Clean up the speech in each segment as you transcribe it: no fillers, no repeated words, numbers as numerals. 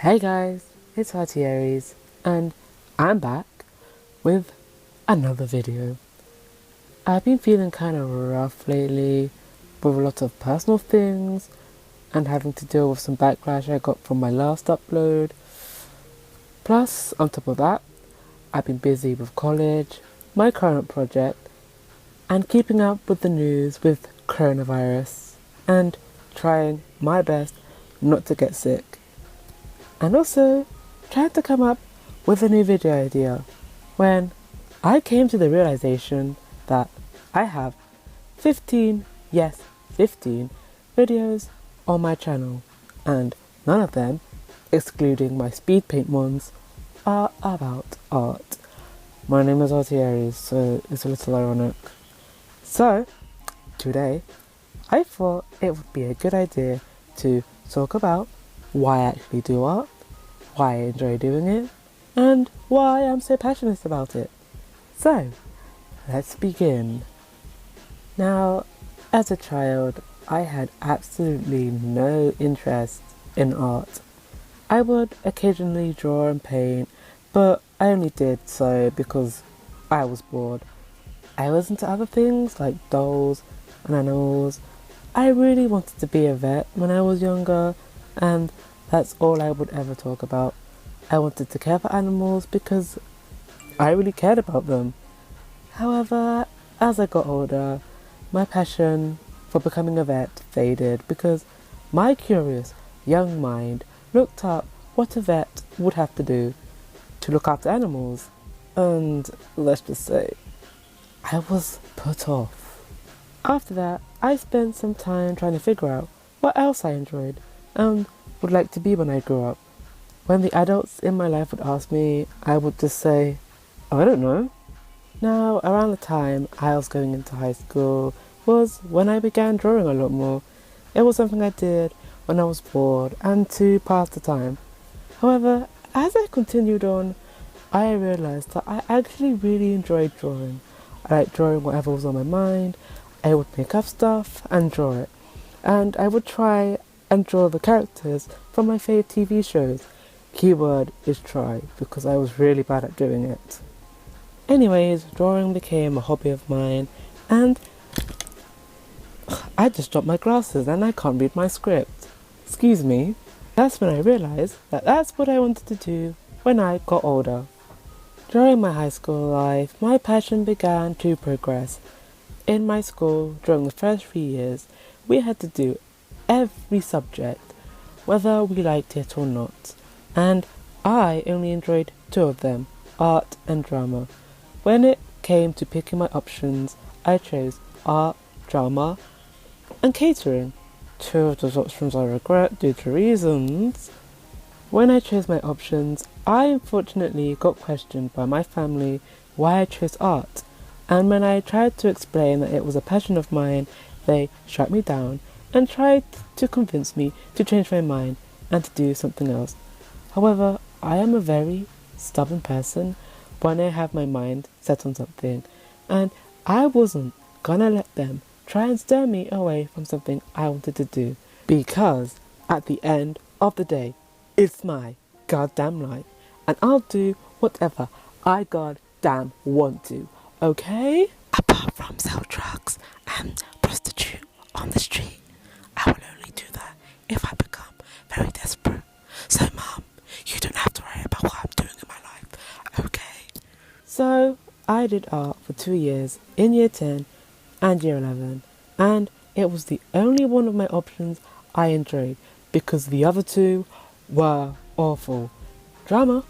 Hey guys, it's Aries, and I'm back with another video. I've been feeling kind of rough lately with a lot of personal things and having to deal with some backlash I got from my last upload. Plus, on top of that, I've been busy with college, my current project, and keeping up with the news with coronavirus and trying my best not to get sick. And also trying to come up with a new video idea when I came to the realization that I have 15 videos on my channel, and none of them, excluding my speed paint ones, are about art. My name is Aries, so it's a little ironic. So today I thought it would be a good idea to talk about why I actually do art, why I enjoy doing it, and why I'm so passionate about it. So, let's begin. Now, as a child, I had absolutely no interest in art. I would occasionally draw and paint, but I only did so because I was bored. I was into other things like dolls and animals. I really wanted to be a vet when I was younger, and that's all I would ever talk about. I wanted to care for animals because I really cared about them. However, as I got older, my passion for becoming a vet faded because my curious young mind looked up what a vet would have to do to look after animals, and let's just say, I was put off. After that, I spent some time trying to figure out what else I enjoyed and would like to be when I grew up. When the adults in my life would ask me, I would just say, I don't know. Now, around the time I was going into high school was when I began drawing a lot more. It was something I did when I was bored and to pass the time. However, as I continued on, I realized that I actually really enjoyed drawing. I liked drawing whatever was on my mind. I would make up stuff and draw it. And I would try and draw the characters from my favourite TV shows. Keyword is try, because I was really bad at doing it. Anyways, drawing became a hobby of mine, and I just dropped my glasses and I can't read my script. Excuse me. That's when I realised that that's what I wanted to do when I got older. During my high school life, my passion began to progress. In my school, during the first 3 years, we had to do every subject, whether we liked it or not. And I only enjoyed 2 of them, art and drama. When it came to picking my options, I chose art, drama, and catering. 2 of those options I regret due to reasons. When I chose my options, I unfortunately got questioned by my family why I chose art. And when I tried to explain that it was a passion of mine, they shut me down and tried to convince me to change my mind and to do something else. However, I am a very stubborn person when I have my mind set on something, and I wasn't gonna let them try and steer me away from something I wanted to do, because at the end of the day, it's my goddamn life, and I'll do whatever I goddamn want to, okay? Apart from sell drugs and prostitute on the street, I will only do that if I become very desperate. So Mum, you don't have to worry about what I'm doing in my life, okay? So I did art for 2 years in year 10 and year 11, and it was the only one of my options I enjoyed because the other 2 were awful. Drama,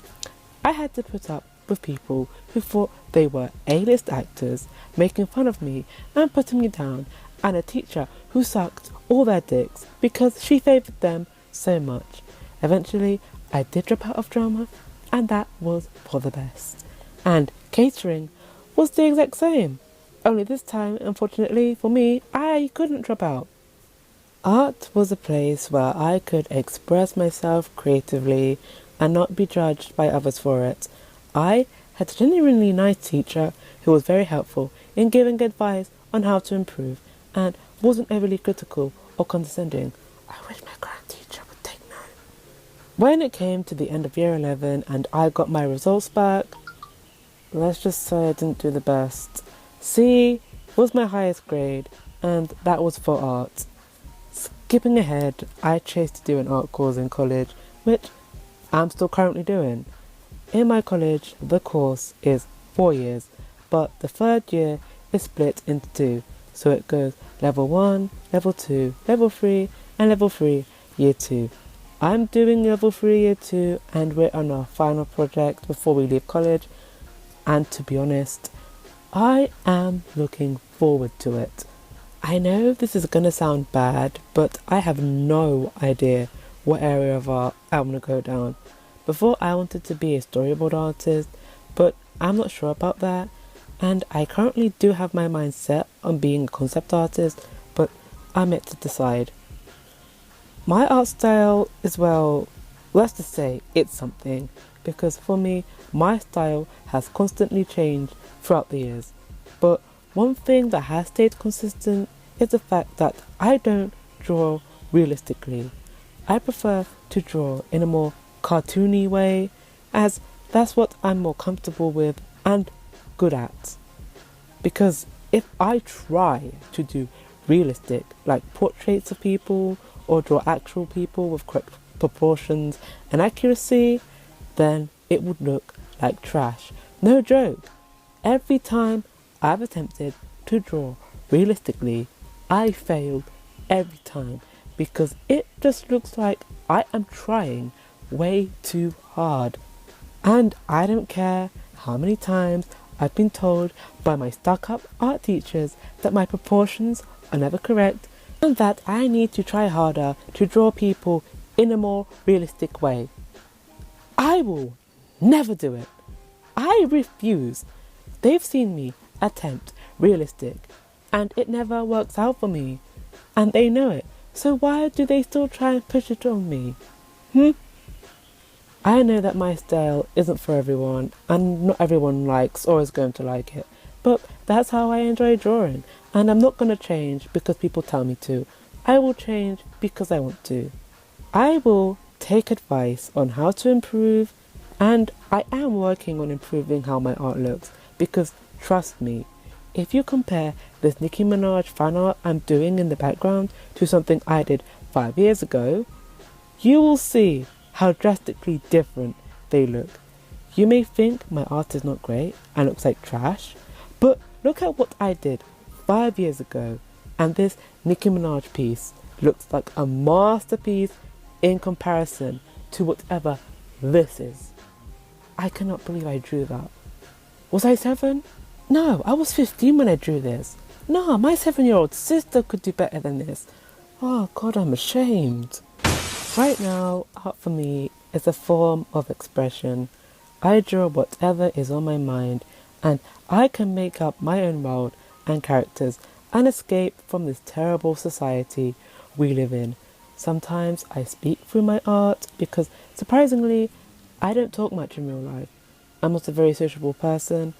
I had to put up with people who thought they were A-list actors, making fun of me and putting me down, and a teacher who sucked all their dicks because she favoured them so much. Eventually, I did drop out of drama, and that was for the best. And catering was the exact same. Only this time, unfortunately for me, I couldn't drop out. Art was a place where I could express myself creatively and not be judged by others for it. I had a genuinely nice teacher who was very helpful in giving advice on how to improve and wasn't overly critical or condescending. I wish my grand teacher would take note. When it came to the end of year 11 and I got my results back, let's just say I didn't do the best. C was my highest grade, and that was for art. Skipping ahead, I chose to do an art course in college, which I'm still currently doing. In my college, the course is 4 years, but the third year is split into 2. So it goes level 1, level 2, level 3, and level 3, year 2. I'm doing level 3, year 2, and we're on our final project before we leave college. And to be honest, I am looking forward to it. I know this is going to sound bad, but I have no idea what area of art I'm going to go down. Before I wanted to be a storyboard artist, but I'm not sure about that. And I currently do have my mind set on being a concept artist, but I'm yet to decide. My art style is, well, let's just say it's something, because for me, my style has constantly changed throughout the years. But one thing that has stayed consistent is the fact that I don't draw realistically. I prefer to draw in a more cartoony way, as that's what I'm more comfortable with and good at. Because if I try to do realistic, like portraits of people, or draw actual people with correct proportions and accuracy, then it would look like trash. No joke. Every time I've attempted to draw realistically, I failed every time, because it just looks like I am trying way too hard. And I don't care how many times I've been told by my stuck-up art teachers that my proportions are never correct and that I need to try harder to draw people in a more realistic way. I will never do it. I refuse. They've seen me attempt realistic and it never works out for me. And they know it. So why do they still try and push it on me? I know that my style isn't for everyone, and not everyone likes or is going to like it, but that's how I enjoy drawing, and I'm not going to change because people tell me to. I will change because I want to. I will take advice on how to improve, and I am working on improving how my art looks, because trust me, if you compare this Nicki Minaj fan art I'm doing in the background to something I did 5 years ago, you will see how drastically different they look. You may think my art is not great and looks like trash, but look at what I did 5 years ago, and this Nicki Minaj piece looks like a masterpiece in comparison to whatever this is. I cannot believe I drew that. Was I 7? No, I was 15 when I drew this. No, my 7-year-old sister could do better than this. Oh God, I'm ashamed. Right now, art for me is a form of expression. I draw whatever is on my mind, and I can make up my own world and characters and escape from this terrible society we live in. Sometimes I speak through my art because, surprisingly, I don't talk much in real life. I'm not a very sociable person.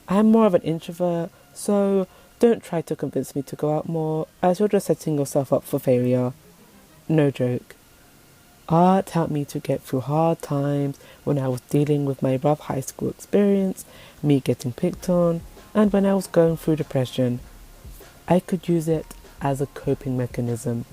I'm more of an introvert, so don't try to convince me to go out more, as you're just setting yourself up for failure. No joke. Art helped me to get through hard times when I was dealing with my rough high school experience, me getting picked on, and when I was going through depression. I could use it as a coping mechanism.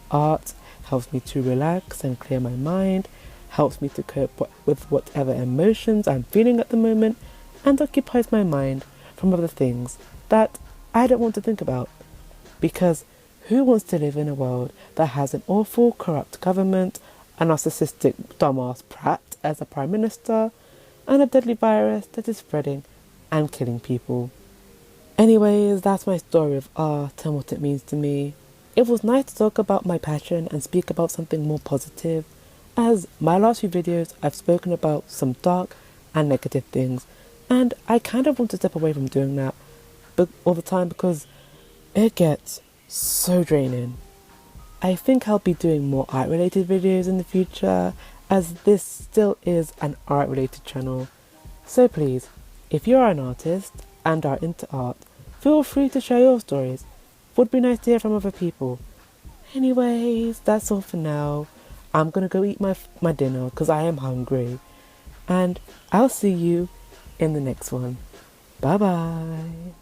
Art helps me to relax and clear my mind, helps me to cope with whatever emotions I'm feeling at the moment, and occupies my mind from other things that I don't want to think about. Because who wants to live in a world that has an awful, corrupt government, a narcissistic dumbass prat as a prime minister, and a deadly virus that is spreading and killing people? Anyways, that's my story of art and what it means to me. It was nice to talk about my passion and speak about something more positive, as my last few videos I've spoken about some dark and negative things, and I kind of want to step away from doing that all the time because it gets so draining. I think I'll be doing more art related videos in the future, as this still is an art related channel. So please, if you are an artist and are into art, feel free to share your stories. Would be nice to hear from other people. Anyways, that's all for now. I'm gonna go eat my dinner because I am hungry. And I'll see you in the next one. Bye bye.